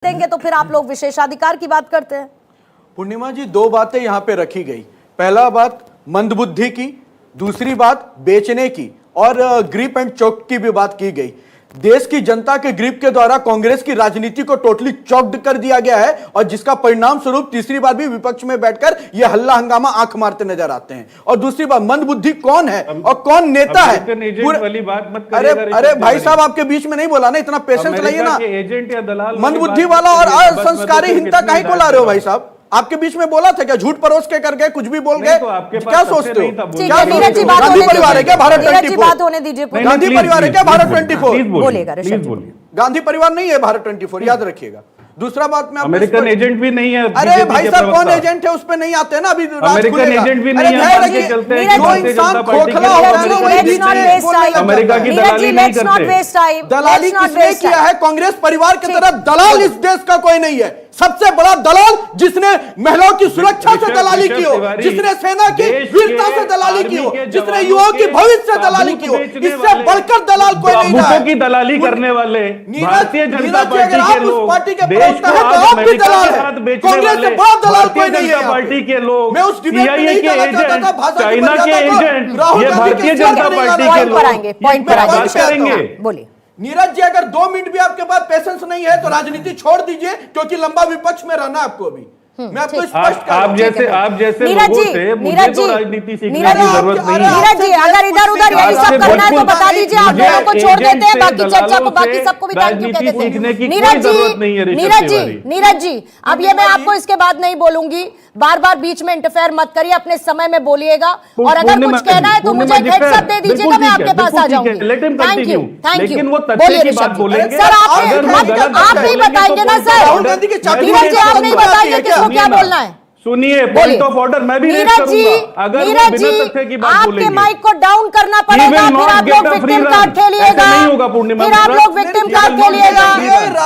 देंगे तो फिर आप लोग विशेषाधिकार की बात करते हैं। पूर्णिमा जी, दो बातें यहां पे रखी गई। पहला बात मंदबुद्धि की, दूसरी बात बेचने की और ग्रिप एंड चोक की भी बात की गई। देश की जनता के ग्रिप के द्वारा कांग्रेस की राजनीति को टोटली चौक्ड कर दिया गया है और जिसका परिणाम स्वरूप तीसरी बार भी विपक्ष में बैठकर यह हल्ला हंगामा आंख मारते नजर आते हैं। और दूसरी बात, मंदबुद्धि कौन है और कौन नेता है। वाली बात मत अरे भाई साहब, आपके बीच में नहीं बोला ना, इतना पेशेंस लाइए ना। एजेंट या दलाल मंदबुद्धि वाला और असंस्कारी हिंसा काहे को ला रहे हो भाई साहब? आपके बीच में बोला था क्या? झूठ परोस के कर गए, कुछ भी बोल गए, क्या सोचते हो? गांधी परिवार है क्या भारत 24? गांधी परिवार है क्या भारत 24? बोलेगा गांधी परिवार नहीं है भारत 24, याद रखिएगा। दूसरा बात में अमेरिकन एजेंट भी नहीं है। अरे भाई साहब, कौन एजेंट है उस पे नहीं आते ना अभी। अमेरिकन एजेंट भी नहीं है, चलते हैं जो इंसान खोखला होता है वही बीच में अमेरिका की दलाली नहीं करते। दलाली किसने किया है? कांग्रेस परिवार की तरह दलाल इस देश का कोई नहीं है। सबसे बड़ा दलाल जिसने महिलाओं की सुरक्षा से दलाली की हो, जिसने सेना की वीरता से दलाली की हो, जिसने युवाओं की भविष्य से दलाली की हो, इससे बढ़कर दलाल कोई नहीं है। की दलाली करने वाले भारतीय जनता पार्टी के प्रवक्ता हैं तो आप भी दलाल हैं। कांग्रेस से बड़ा दलाल कोई नहीं है। पार्टी के लोग, मैं उस डिबेट में नहीं जाना चाहता था। चाइना के एजेंट, ये भारतीय जनता पार्टी के लोग करेंगे। बोलिए नीरज जी, अगर 2 मिनट भी आपके पास पेशेंस नहीं है तो राजनीति छोड़ दीजिए, क्योंकि लंबा विपक्ष में रहना आपको अभी। मैं आपको स्पष्ट कर आप जैसे लोगों से मुझे तो राजनीति सीखने की जरूरत नहीं है। नीरज जी, अगर इधर उधर यही सब करना है तो बता दीजिए, आप लोगों को छोड़ देते हैं, बाकी चर्चा को, बाकी सबको भी थैंक यू कह देते हैं। नीरज जी, अब ये मैं आपको इसके बाद नहीं बोलूंगी, बार बार बीच में इंटरफेयर मत करिए, अपने समय में बोलिएगा और अगर कुछ कहना है तो मुझे हेड्स अप दे दीजिएगा, मैं आपके पास आ जाऊंगी। Thank you, thank you. बोलिए सर, आप नहीं बताएंगे ना सर? नीरज जी, आप नहीं बताएंगे किसको क्या बोलना है? सुनिए, पॉइंट ऑफ ऑर्डर मैं भी रेज करूंगा। अगर वो बिना तथ्य की बात बोलेंगे, आपके माइक को डाउन करना पड़ेगा, फिर आप लोग विक्टिम कार्ड खेलिएगा, नहीं होगा पूर्णिमा, फिर आप लोग विक्टिम कार्ड खेलिएगा।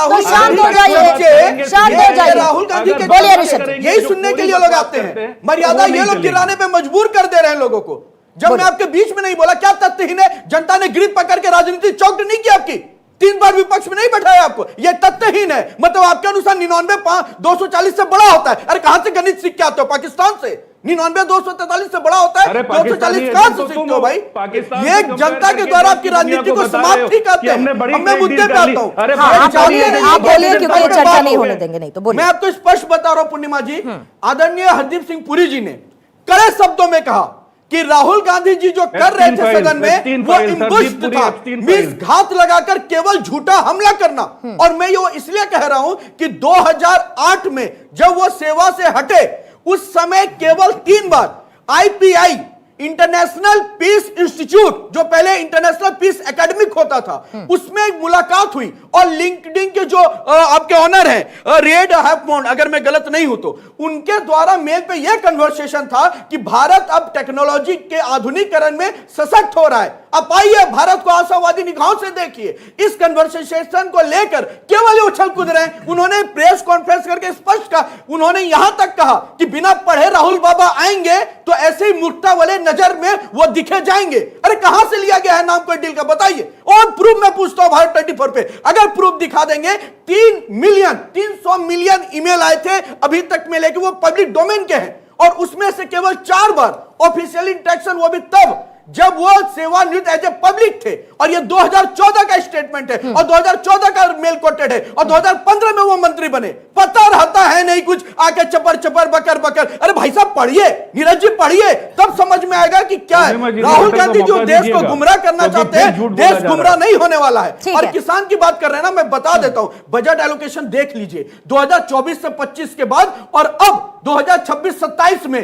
तो शांत हो जाइए, शांत हो जाइए। राहुल गांधी के बोलिए ऋषभ, यही सुनने के लिए लोग आते हैं। मर्यादा ये लोग गिराने पे मजबूर कर दे रहे हैं लोगों को। जब मैं आपके बीच में नहीं बोला, क्या तथ्यहीन है? जनता ने ग्रिप पकड़ के राजनीति चौक्ड नहीं की आपकी, 3 बार विपक्ष में नहीं बैठाया आपको, यह तथ्यहीन है। मतलब आपके अनुसार 99 240 से बड़ा होता है। अरे कहां से गणित सीख के आते हो? पाकिस्तान से 99 243 से बड़ा होता है, 240 कहां से सीखते हो भाई? ये जनता के द्वारा आपकी राजनीति को समाप्ति करते हैं। मैं मुद्दे पे आता हूं। आप बोलिए, क्योंकि ये चर्चा नहीं होने देंगे। नहीं तो बोलिए। मैं आपको स्पष्ट बता रहा हूं पूर्णिमा जी, आदरणीय हरदीप सिंह पुरी जी ने कड़े शब्दों में कहा कि राहुल गांधी जी जो कर रहे थे सदन में वो इम्बुश्ड था, मींस घात लगाकर केवल झूठा हमला करना। और मैं ये इसलिए कह रहा हूं कि 2008 में जब वो सेवा से हटे, उस समय केवल 3 बार IPI इंटरनेशनल पीस इंस्टीट्यूट, जो पहले इंटरनेशनल पीस एकेडमिक होता था, उसमें एक मुलाकात हुई और लिंक्डइन के जो आपके ऑनर हैं रेड हैफमोंड, अगर मैं गलत नहीं हूं तो, उनके द्वारा मेल पे यह कन्वर्सेशन था कि भारत अब टेक्नोलॉजी के आधुनिकीकरण में सशक्त हो रहा है। अब आइए भारत को आशावादी निगाहों से देखिए। इस कन्वर्सेशन को लेकर केवल उछल कूद रहे हैं। उन्होंने प्रेस कॉन्फ्रेंस करके स्पष्ट कहा, उन्होंने यहां तक कहा कि बिना पढ़े राहुल बाबा आएंगे तो ऐसे ही मूर्खता वाले नजर में वो दिखे जाएंगे। अरे कहां से लिया गया है नाम कोई डील का? बताइए। और प्रूफ मैं पूछता हूं भारत 24 पे, अगर प्रूफ दिखा देंगे। 300 मिलियन ईमेल आए थे अभी तक में, लेकिन वो पब्लिक डोमेन के हैं और उसमें से केवल 4 बार ऑफिशियल इंटरेक्शन, वो भी तब जब वो सेवानिवृत्त एज ए पब्लिक थे। और ये 2014 का स्टेटमेंट है और 2014 का मेल कोटेड है और 2015 में वो मंत्री बने। पता रहता है नहीं कुछ, आके चपर चपर बकर बकर। अरे भाई साहब पढ़िए, नीरज जी पढ़िए, तब समझ में आएगा कि क्या है। राहुल गांधी जो देश को गुमराह करना चाहते हैं, देश गुमराह नहीं होने वाला है। और किसान की बात कर रहे हैं ना, मैं बता देता हूं, बजट एलोकेशन देख लीजिए 2024 से 25 के बाद और अब 2026-27 में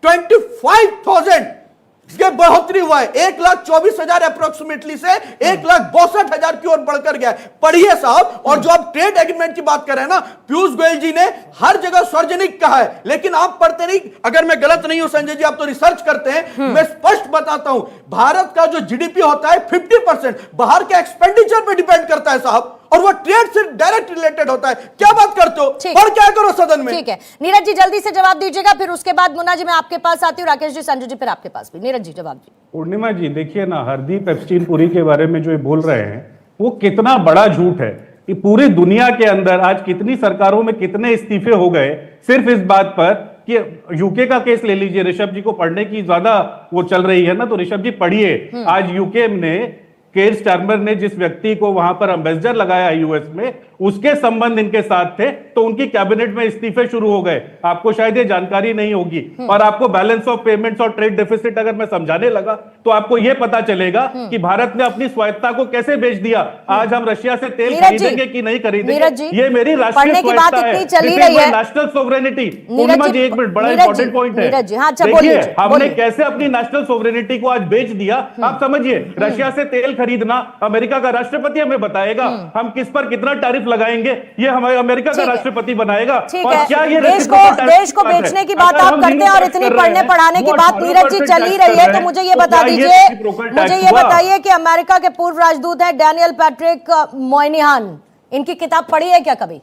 25,000 ये बढ़ोतरी हुआ है। 1,24,000 अप्रोक्सीमेटली से 1,62,000 की ओर बढ़कर गया है। पढ़िए साहब। और जो आप ट्रेड एग्रीमेंट की बात कर रहे हैं ना, पीयूष गोयल जी ने हर जगह सार्वजनिक कहा है, लेकिन आप पढ़ते नहीं। अगर मैं गलत नहीं हूं संजय जी, आप तो रिसर्च करते हैं, मैं स्पष्ट बताता हूं, भारत का जो जीडीपी होता है 50% बाहर के एक्सपेंडिचर पे डिपेंड करता है साहब, और वो ट्रेड से डायरेक्ट रिलेटेड होता है। क्या बात करते हो? और क्या करो सदन में? ठीक है नीरज जी, जल्दी से जवाब दीजिएगा, फिर उसके बाद मुन्ना जी मैं आपके पास आती हूँ, राकेश जी, संजू जी, फिर आपके पास भी। नीरज जी जवाब जी। पूर्णिमा जी देखिए ना, हरदीप एप्स्टीन पुरी के बारे में जो बोल रहे हैं वो कितना बड़ा झूठ है। कि पूरी दुनिया के अंदर आज कितनी सरकारों में कितने इस्तीफे हो गए सिर्फ इस बात पर कि यूके का केस ले लीजिए। ऋषभ जी को पढ़ने की ज्यादा वो चल रही है ना, तो ऋषभ जी पढ़िए। आज यूके ने केयर स्टारमर ने जिस व्यक्ति को वहां पर एम्बेसडर लगाया यूएस में, उसके संबंध इनके साथ थे, तो उनकी कैबिनेट में इस्तीफे शुरू हो गए। आपको शायद ये जानकारी नहीं होगी। और आपको बैलेंस ऑफ पेमेंट्स और ट्रेड डेफिसिट अगर मैं समझाने लगा तो आपको यह पता चलेगा कि भारत ने अपनी स्वायत्तता को कैसे बेच दिया। आज हम रशिया से तेल खरीदेंगे कि नहीं खरीदेंगे, ये मेरी राष्ट्रीय स्वायत्ता है, नेशनल सोवरेनिटी। पूर्णिमा जी एक मिनट, बड़ा इंपॉर्टेंट पॉइंट है। देखिए हमने कैसे अपनी नेशनल सोवरेनिटी को आज बेच दिया। आप समझिए, रशिया से तेल खरीदना अमेरिका का राष्ट्रपति हमें बताएगा, हम किस पर कितना टैरिफ लगाएंगे ये हमारे अमेरिका का राष्ट्रपति बनाएगा। और क्या ये देश को बेचने की बात आप करते हैं और इतनी पढ़ने पढ़ाने की बात नीरज जी चल ही रही है, तो मुझे ये बता दीजिए, मुझे ये बताइए कि अमेरिका के पूर्व राजदूत हैं डैनियल पैट्रिक मोयनिहान, इनकी किताब पढ़ी है क्या कभी?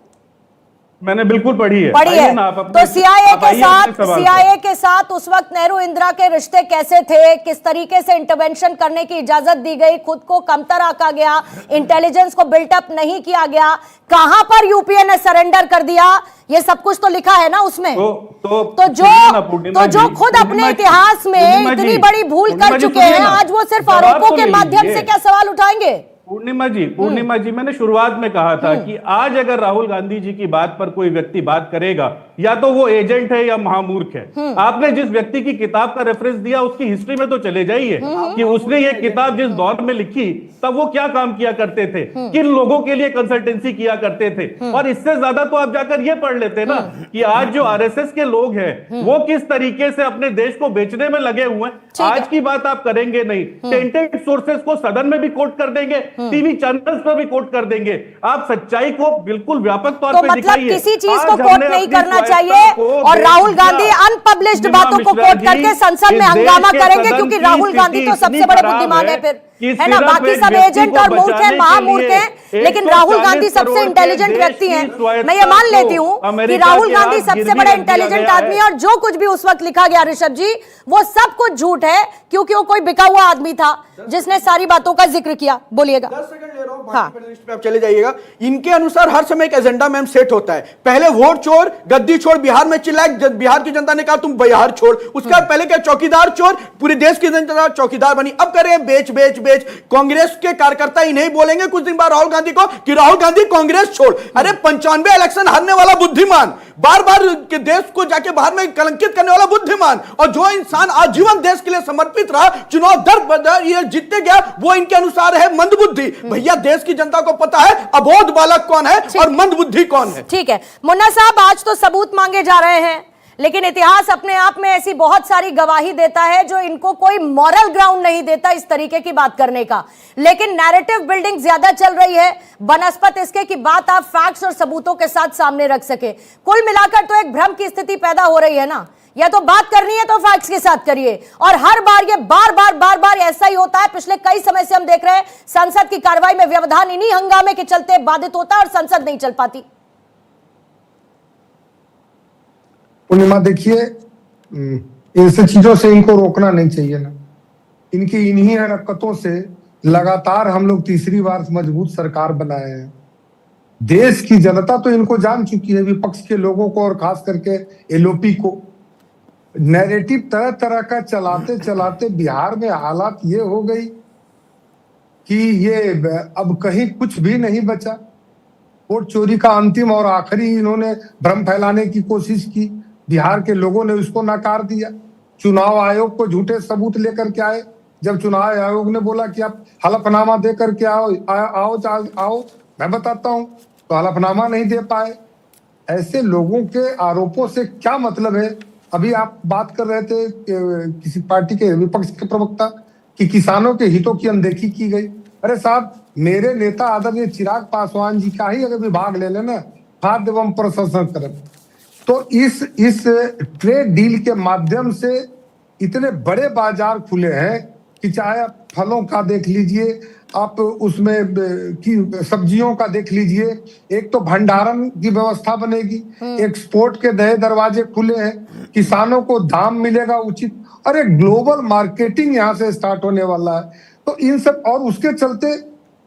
मैंने बिल्कुल पढ़ी है। तो सीआईए के साथ उस वक्त नेहरू इंदिरा के रिश्ते कैसे थे, किस तरीके से इंटरवेंशन करने की इजाजत दी गई, खुद को कमतर आका गया, इंटेलिजेंस को बिल्टअप नहीं किया गया, कहां पर यूपीए ने सरेंडर कर दिया, ये सब कुछ तो लिखा है ना उसमें। तो जो खुद अपने इतिहास में इतनी बड़ी भूल कर चुके हैं, आज वो सिर्फ आरोपों के माध्यम से क्या सवाल उठाएंगे? पूर्णिमा जी मैंने शुरुआत में कहा था कि आज अगर राहुल गांधी जी की बात पर कोई व्यक्ति बात करेगा, या तो वो एजेंट है या महामूर्ख है। आपने जिस व्यक्ति की किताब का रेफरेंस दिया उसकी हिस्ट्री में तो चले जाइए कि उसने ये किताब जिस दौर में लिखी तब वो क्या काम किया करते थे, किन लोगों के लिए कंसल्टेंसी किया करते थे। और इससे ज्यादा तो आप जाकर ये पढ़ लेते ना कि आज जो आरएसएस के लोग हैं वो किस तरीके से अपने देश को बेचने में लगे हुए हैं। आज की बात आप करेंगे नहीं, टेंटेड सोर्सेस को सदन में भी कोट कर देंगे, टीवी चैनल्स पर भी कोट कर देंगे। आप सच्चाई को बिल्कुल व्यापक तौर पर दिखाइए। किसी चीज को कोट नहीं करना चाहिए और राहुल गांधी अनपब्लिश्ड बातों को कोट करके संसद में हंगामा करेंगे, क्योंकि राहुल गांधी तो सबसे बड़े बुद्धिमान है फिर, है ना। बाकी सब एजेंट और मूर्ख हैं, महामूर्ख हैं, लेकिन राहुल गांधी सबसे इंटेलिजेंट व्यक्ति हैं। मैं ये मान लेती हूं कि राहुल गांधी सबसे बड़ा इंटेलिजेंट आदमी है, और जो कुछ भी उस वक्त लिखा गया ऋषभ जी, वो सब कुछ झूठ है, क्योंकि वो कोई बिका हुआ आदमी था जिसने सारी बातों का जिक्र किया। बोलिएगा। 10 सेकंड ले रहा हूं, बाकी पे आप चले जाइएगा। इनके अनुसार हर समय एक एजेंडा मैम सेट होता है। पहले वोट छोड़, गद्दी छोड़, बिहार में चिल्लाए, बिहार की जनता ने कहा तुम बिहार छोड़। उसका पहले क्या, चौकीदार छोड़, पूरे देश की जनता चौकीदार बनी। अब करें बेच बेच बेच। कांग्रेस के कार्यकर्ता ही नहीं बोलेंगे कुछ दिन बाद राहुल गांधी को कि राहुल गांधी कांग्रेस छोड़। अरे 95 इलेक्शन हारने वाला बुद्धिमान, बार बार के देश को जाके बाहर में कलंकित करने वाला बुद्धिमान, और जो इंसान आजीवन देश के लिए समर्पित रहा, चुनाव दर बदर ये जीतते गया, वो इनके अनुसार है मंदबुद्धि। भैया देश की जनता को पता है अबोध बालक कौन है और मंदबुद्धि कौन है। ठीक है मुन्ना साहब, आज तो सबूत मांगे जा रहे हैं, लेकिन इतिहास अपने आप में ऐसी बहुत सारी गवाही देता है जो इनको कोई मॉरल ग्राउंड नहीं देता इस तरीके की बात करने का। लेकिन नैरेटिव बिल्डिंग ज्यादा चल रही है बनस्पत इसके कि बात आप फैक्ट्स और सबूतों के साथ सामने रख सके। कुल मिलाकर तो एक भ्रम की स्थिति पैदा हो रही है ना। या तो बात करनी है तो फैक्ट्स के साथ करिए, और हर बार ये बार बार ऐसा ही होता है। पिछले कई समय से हम देख रहे हैं संसद की कार्रवाई में व्यवधान इन्हीं हंगामे के चलते बाधित होता है और संसद नहीं चल पाती। पूर्णिमा देखिए, ऐसे चीजों से इनको रोकना नहीं चाहिए ना। इनकी इन्हीं हरकतों से लगातार हम लोग तीसरी बार मजबूत सरकार बनाए हैं। देश की जनता तो इनको जान चुकी है, विपक्ष के लोगों को और खास करके एलओपी को। नैरेटिव तरह तरह का चलाते चलाते बिहार में हालात ये हो गई कि ये अब कहीं कुछ भी नहीं बचा। वोट चोरी का अंतिम और आखिरी इन्होंने भ्रम फैलाने की कोशिश की, बिहार के लोगों ने उसको नकार दिया। चुनाव आयोग को झूठे सबूत लेकर के आए। जब चुनाव आयोग ने बोला कि आप हलफनामा दे करके आओ मैं बताता हूं, तो हलफनामा नहीं दे पाए। ऐसे लोगों के आरोपों से क्या मतलब है। अभी आप बात कर रहे थे किसी पार्टी के विपक्ष के प्रवक्ता कि किसानों के हितों की अनदेखी की गई। अरे साहब, मेरे नेता आदरणीय चिराग पासवान जी का ही अगर विभाग ले लेना, खाद्य एवं प्रसंस्करण, तो इस ट्रेड डील के माध्यम से इतने बड़े बाजार खुले हैं कि चाहे आप फलों का देख लीजिए, आप उसमें की सब्जियों का देख लीजिए, एक तो भंडारण की व्यवस्था बनेगी, एक्सपोर्ट के नए दरवाजे खुले हैं, किसानों को दाम मिलेगा उचित, और एक ग्लोबल मार्केटिंग यहाँ से स्टार्ट होने वाला है। तो इन सब, और उसके चलते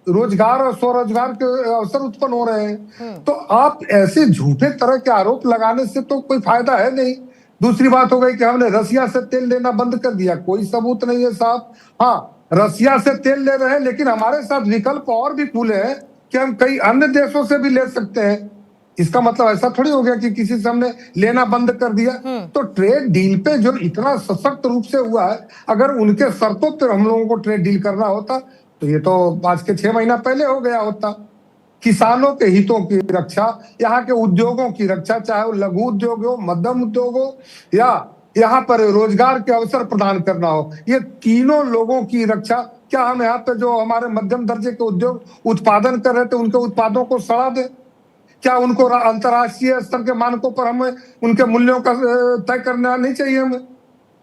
रोजगार और स्वरोजगार के अवसर उत्पन्न हो रहे हैं। तो आप ऐसे झूठे तरह के आरोप लगाने से तो कोई फायदा है नहीं। दूसरी बात हो गई कि हमने रसिया से तेल लेना बंद कर दिया, कोई सबूत नहीं है साहब। हाँ, रसिया से तेल ले रहे हैं, लेकिन हमारे साथ विकल्प और भी खुले हैं कि हम कई अन्य देशों से भी ले सकते हैं। इसका मतलब ऐसा थोड़ी हो गया कि किसी से हमने लेना बंद कर दिया। तो ट्रेड डील पे जो इतना सशक्त रूप से हुआ है, अगर उनके शर्तों पर हम लोगों को ट्रेड डील करना होता तो ये तो आज के 6 महीना पहले हो गया होता। किसानों के हितों की रक्षा, यहाँ के उद्योगों की रक्षा, चाहे वो लघु उद्योग हो, मध्यम उद्योग हो, या यहाँ पर रोजगार के अवसर प्रदान करना हो, ये तीनों लोगों की रक्षा। क्या हम यहाँ पे जो हमारे मध्यम दर्जे के उद्योग उत्पादन कर रहे थे उनके उत्पादों को सड़ा दे? क्या उनको अंतर्राष्ट्रीय स्तर के मानकों पर हमें उनके मूल्यों का तय करना नहीं चाहिए?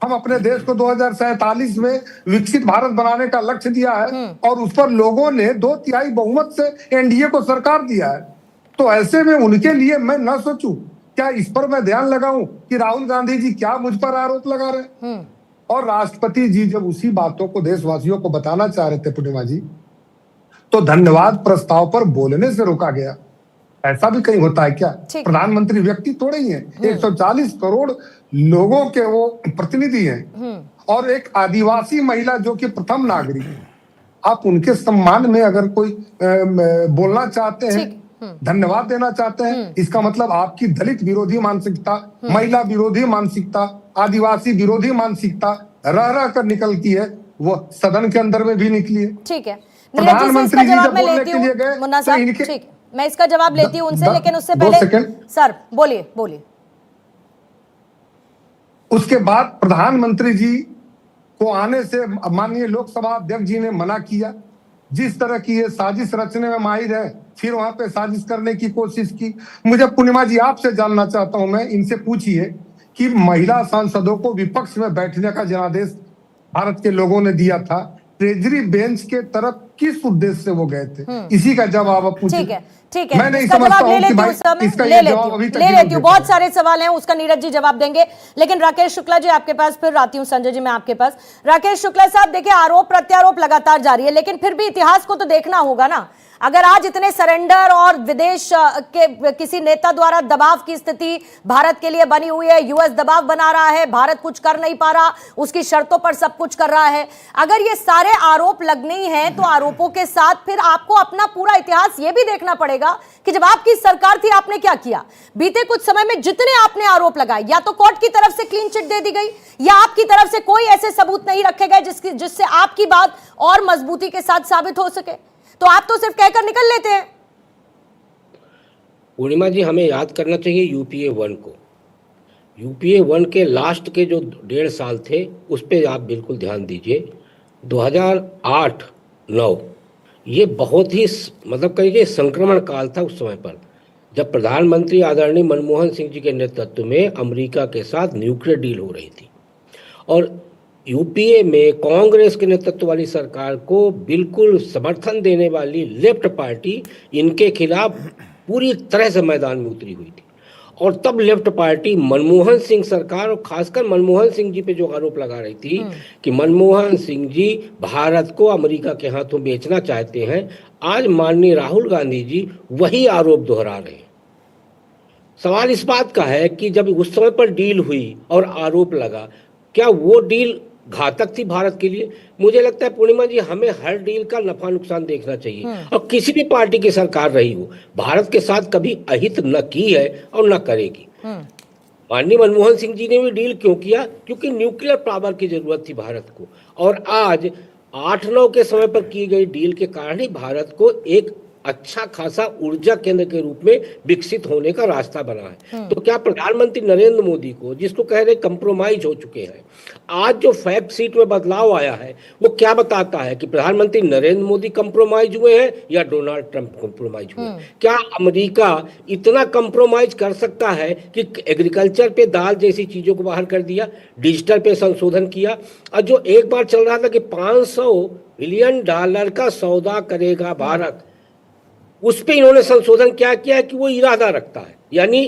हम अपने देश को 2047 में विकसित भारत बनाने का लक्ष्य दिया है और उस पर लोगों ने 2/3 बहुमत से एनडीए को सरकार दिया है। तो ऐसे में उनके लिए मैं ना सोचूं, क्या इस पर मैं ध्यान लगाऊं कि राहुल गांधी जी क्या मुझ पर आरोप लगा रहे हैं? और राष्ट्रपति जी जब उसी बातों को देशवासियों को बताना चाह रहे थे पूर्णिमा जी, तो धन्यवाद प्रस्ताव पर बोलने से रोका गया। ऐसा भी कहीं होता है क्या? प्रधानमंत्री व्यक्ति थोड़े ही हैं, 140 करोड़ लोगों के वो प्रतिनिधि हैं और एक आदिवासी महिला जो कि प्रथम नागरिक है। आप उनके सम्मान में अगर कोई बोलना चाहते हैं, धन्यवाद देना चाहते हैं, इसका मतलब आपकी दलित विरोधी मानसिकता, महिला विरोधी मानसिकता, आदिवासी विरोधी मानसिकता रह कर निकलती है, वो सदन के अंदर में भी निकली है। ठीक है, प्रधानमंत्री जी जब बोलने के लिए गए तो इनके, मैं इसका जवाब लेती हूं उनसे, लेकिन उससे पहले सर बोलिए। उसके बाद प्रधानमंत्री जी को आने से माननीय लोकसभा अध्यक्ष जी ने मना किया। जिस तरह की ये साजिश रचने में माहिर है, फिर वहां पे साजिश करने की कोशिश की। मुझे पूर्णिमा जी आपसे जानना चाहता हूं मैं, इनसे पूछिए कि महिला सांसदों को विपक्ष में बैठने का जनादेश भारत के लोगों ने दिया था, ट्रेजरी बेंच के तरफ किस उद्देश्य से वो गए थे? इसी का जवाब आप पूछिए। ठीक है, मैं नहीं समझता हूं कि भाई इसका ये जवाब अभी तक ले लेती हूँ। बहुत सारे सवाल हैं, उसका नीरज जी जवाब देंगे, लेकिन राकेश शुक्ला जी आपके पास फिर आती हूँ। संजय जी मैं आपके पास। राकेश शुक्ला साहब देखिए, आरोप प्रत्यारोप लगातार जारी है, लेकिन फिर भी इतिहास को तो देखना होगा ना। अगर आज इतने सरेंडर और विदेश के किसी नेता द्वारा दबाव की स्थिति भारत के लिए बनी हुई है, यूएस दबाव बना रहा है, भारत कुछ कर नहीं पा रहा, उसकी शर्तों पर सब कुछ कर रहा है, अगर ये सारे आरोप लगने ही हैं तो आरोपों के साथ फिर आपको अपना पूरा इतिहास ये भी देखना पड़ेगा कि जब आपकी सरकार थी आपने क्या किया। बीते कुछ समय में जितने आपने आरोप लगाए, या तो कोर्ट की तरफ से क्लीन चिट दे दी गई, या आपकी तरफ से कोई ऐसे सबूत नहीं रखे गए जिससे आपकी बात और मजबूती के साथ साबित हो सके। तो आप तो सिर्फ कहकर निकल लेते हैं। पूर्णिमा जी, हमें याद करना चाहिए यूपीए 1 को। यूपीए 1 के लास्ट के जो 1.5 साल थे उस पर आप बिल्कुल ध्यान दीजिए। 2008-9 ये बहुत ही मतलब कहिए संक्रमण काल था उस समय पर, जब प्रधानमंत्री आदरणीय मनमोहन सिंह जी के नेतृत्व में अमेरिका के साथ न्यूक्लियर डील हो रही थी और यूपीए में कांग्रेस के नेतृत्व वाली सरकार को बिल्कुल समर्थन देने वाली लेफ्ट पार्टी इनके खिलाफ पूरी तरह से मैदान में उतरी हुई थी। और तब लेफ्ट पार्टी मनमोहन सिंह सरकार और खासकर मनमोहन सिंह जी पे जो आरोप लगा रही थी कि मनमोहन सिंह जी भारत को अमेरिका के हाथों बेचना चाहते हैं, आज माननीय राहुल गांधी जी वही आरोप दोहरा रहे हैं। सवाल इस बात का है कि जब उस समय पर डील हुई और आरोप लगा, क्या वो डील घातक थी भारत के लिए? मुझे लगता है पूर्णिमा जी, हमें हर डील का नफा नुकसान देखना चाहिए और किसी भी पार्टी की सरकार रही हो, भारत के साथ कभी अहित न की है और न करेगी। माननीय मनमोहन सिंह जी ने भी डील क्यों किया? क्योंकि न्यूक्लियर पावर की जरूरत थी भारत को, और आज 8-9 के समय पर की गई डील के कारण ही भारत को एक अच्छा खासा ऊर्जा केंद्र के रूप में विकसित होने का रास्ता बना है। तो क्या प्रधानमंत्री नरेंद्र मोदी को, जिसको कह रहे कंप्रोमाइज हो चुके हैं, आज जो फैक्ट शीट में बदलाव आया है वो क्या बताता है कि प्रधानमंत्री नरेंद्र मोदी कंप्रोमाइज हुए हैं या डोनाल्ड ट्रंप कंप्रोमाइज हुए? क्या अमेरिका इतना कंप्रोमाइज कर सकता है कि एग्रीकल्चर पे दाल जैसी चीजों को बाहर कर दिया, डिजिटल पे संशोधन किया, और जो एक बार चल रहा था कि $500 बिलियन का सौदा करेगा भारत, उस पे इन्होंने संशोधन क्या किया है कि वो इरादा रखता है, यानी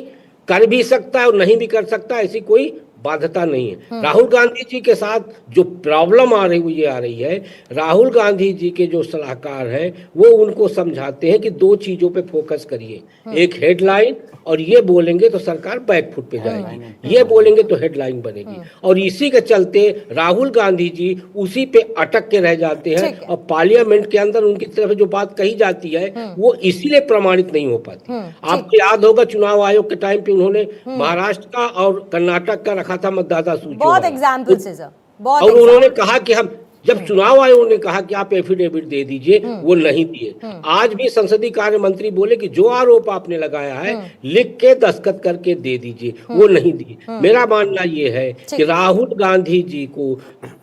कर भी सकता है और नहीं भी कर सकता, ऐसी कोई बाध्यता नहीं है। राहुल गांधी जी के साथ जो प्रॉब्लम आ रही है, राहुल गांधी जी के जो सलाहकार है वो उनको समझाते हैं कि दो चीजों पे फोकस करिए, एक हेडलाइन, और ये बोलेंगे तो सरकार बैकफुट पे जाएगी, ये बोलेंगे तो हेडलाइन बनेगी। और इसी के चलते राहुल गांधी जी उसी पे अटक के रह जाते हैं और पार्लियामेंट के अंदर उनकी तरफ जो बात कही जाती है वो इसीलिए प्रमाणित नहीं हो पाती। आपको याद होगा चुनाव आयोग के टाइम पे उन्होंने महाराष्ट्र का और कर्नाटक का रखा था मतदाता सूची, बहुत एग्जाम्पल्स है सर, बहुत और उन्होंने कहा कि हम, जब चुनाव आयोग ने कहा कि आप एफिडेविट दे दीजिए, वो नहीं दिए। आज भी संसदीय कार्य मंत्री बोले कि जो आरोप आपने लगाया है लिख के दस्तखत करके दे दीजिए, वो नहीं दिए। मेरा मानना ये है कि राहुल गांधी जी को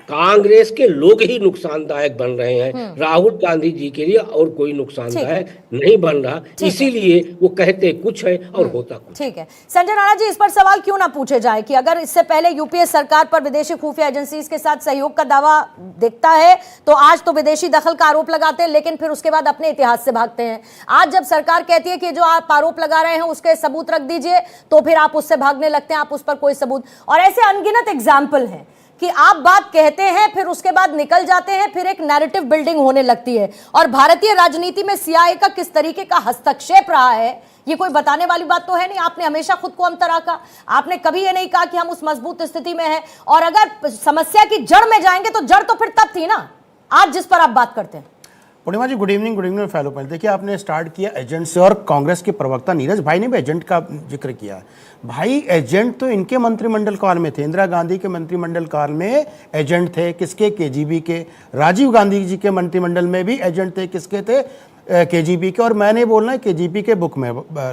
कांग्रेस के लोग ही नुकसानदायक बन रहे हैं, राहुल गांधी जी के लिए और कोई नुकसानदायक नहीं बन रहा, इसीलिए वो कहते कुछ है और होता कुछ। ठीक है संजय राणा जी, इस पर सवाल क्यों ना पूछे जाए कि अगर इससे पहले यूपीए सरकार पर विदेशी खुफिया एजेंसीज के साथ सहयोग का दावा दिखता है तो आज तो विदेशी दखल का आरोप लगाते हैं, लेकिन फिर उसके बाद अपने इतिहास से भागते हैं। आज जब सरकार कहती है कि जो आप आरोप लगा रहे हैं उसके सबूत रख दीजिए, तो फिर आप उससे भागने लगते हैं, आप उस पर कोई सबूत, और ऐसे अनगिनत एग्जाम्पल हैं कि आप बात कहते हैं फिर उसके बाद निकल जाते हैं, फिर एक नैरेटिव बिल्डिंग होने लगती है। और भारतीय राजनीति में सीआईए का किस तरीके का हस्तक्षेप रहा है ये कोई बताने वाली बात तो है नहीं। आपने हमेशा खुद को अंतर रखा, आपने कभी ये नहीं कहा कि हम उस मजबूत स्थिति में हैं, और अगर समस्या की जड़ में जाएंगे तो जड़ तो फिर तब थी ना आज जिस पर आप बात करते हैं। पूर्णिमा जी गुड इवनिंग फैलो पहले देखिए, आपने स्टार्ट किया एजेंट से और कांग्रेस के प्रवक्ता नीरज भाई ने भी एजेंट का जिक्र किया। भाई एजेंट तो इनके मंत्रिमंडल काल में थे, इंदिरा गांधी के मंत्रिमंडल काल में एजेंट थे, किसके? केजीबी के। राजीव गांधी जी के मंत्रिमंडल में भी एजेंट थे, किसके थे? केजीबी के। और मैंने बोलना है केजीबी के बुक में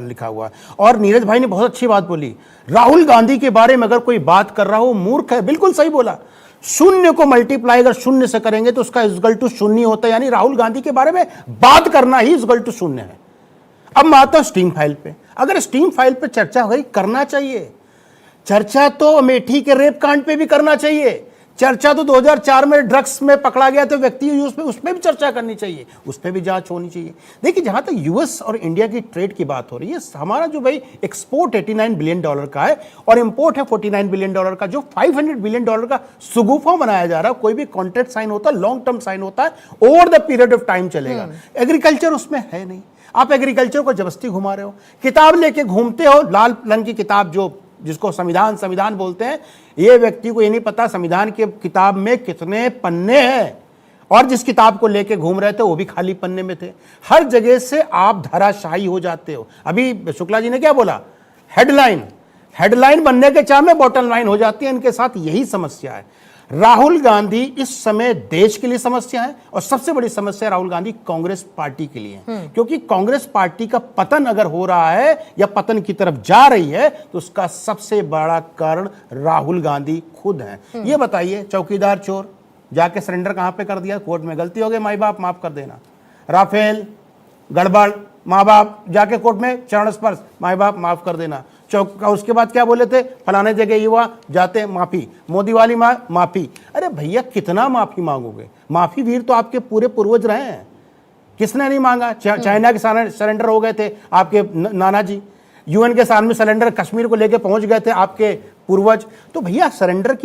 लिखा हुआ। और नीरज भाई ने बहुत अच्छी बात बोली, राहुल गांधी के बारे में अगर कोई बात कर रहा हो मूर्ख है, बिल्कुल सही बोला। शून्य को मल्टीप्लाई अगर शून्य से करेंगे तो उसका इक्वल टू शून्य होता है, यानी राहुल गांधी के बारे में बात करना ही इक्वल टू शून्य है। अब मैं आता हूं स्टीम फाइल पे। अगर स्टीम फाइल पे चर्चा हो गई, करना चाहिए चर्चा, तो अमेठी के रेप कांड पे भी करना चाहिए चर्चा, तो 2004 में ड्रग्स में पकड़ा गया तो व्यक्ति उस पर भी चर्चा करनी चाहिए, उस पर भी जांच होनी चाहिए। देखिए जहां तक यूएस और इंडिया की ट्रेड की बात हो रही है, हमारा जो भाई एक्सपोर्ट $89 बिलियन का है और इंपोर्ट है $49 बिलियन का, जो $500 बिलियन का सुगुफा बनाया जा रहा है। कोई भी कॉन्ट्रैक्ट साइन होता है, लॉन्ग टर्म साइन होता है, over the period of time चलेगा। एग्रीकल्चर उसमें है नहीं, आप एग्रीकल्चर को जबरदस्ती घुमा रहे हो। किताब लेके घूमते हो, लाल रंग की किताब जिसको संविधान बोलते हैं, ये व्यक्ति को ये नहीं पता संविधान की किताब में कितने पन्ने हैं, और जिस किताब को लेके घूम रहे थे वो भी खाली पन्ने में थे। हर जगह से आप धराशायी हो जाते हो। अभी शुक्ला जी ने क्या बोला? हेडलाइन बनने के चाह में बॉटम लाइन हो जाती है। इनके साथ यही समस्या है। राहुल गांधी इस समय देश के लिए समस्या है, और सबसे बड़ी समस्या राहुल गांधी कांग्रेस पार्टी के लिए है, क्योंकि कांग्रेस पार्टी का पतन अगर हो रहा है या पतन की तरफ जा रही है तो उसका सबसे बड़ा कारण राहुल गांधी खुद है। ये बताइए, चौकीदार चोर जाके सरेंडर कहां पे कर दिया? कोर्ट में। गलती हो गई, माई बाप माफ कर देना। राफेल गड़बड़, माँ बाप जाके कोर्ट में चरण स्पर्श, माई बाप माफ कर देना। उसके बाद क्या बोले थे? फलाने जगह युवा जाते, माफी। मोदी वाली माफी। अरे भैया कितना माफी मांगोगे? माफी वीर तो आपके पूरे पूर्वज रहे हैं, किसने नहीं मांगा? चाइना के सरेंडर हो गए थे आपके नाना जी, यूएन के सामने सरेंडर कश्मीर को लेकर पहुंच गए थे आपके पूर्वज। तो भैया सरेंडर की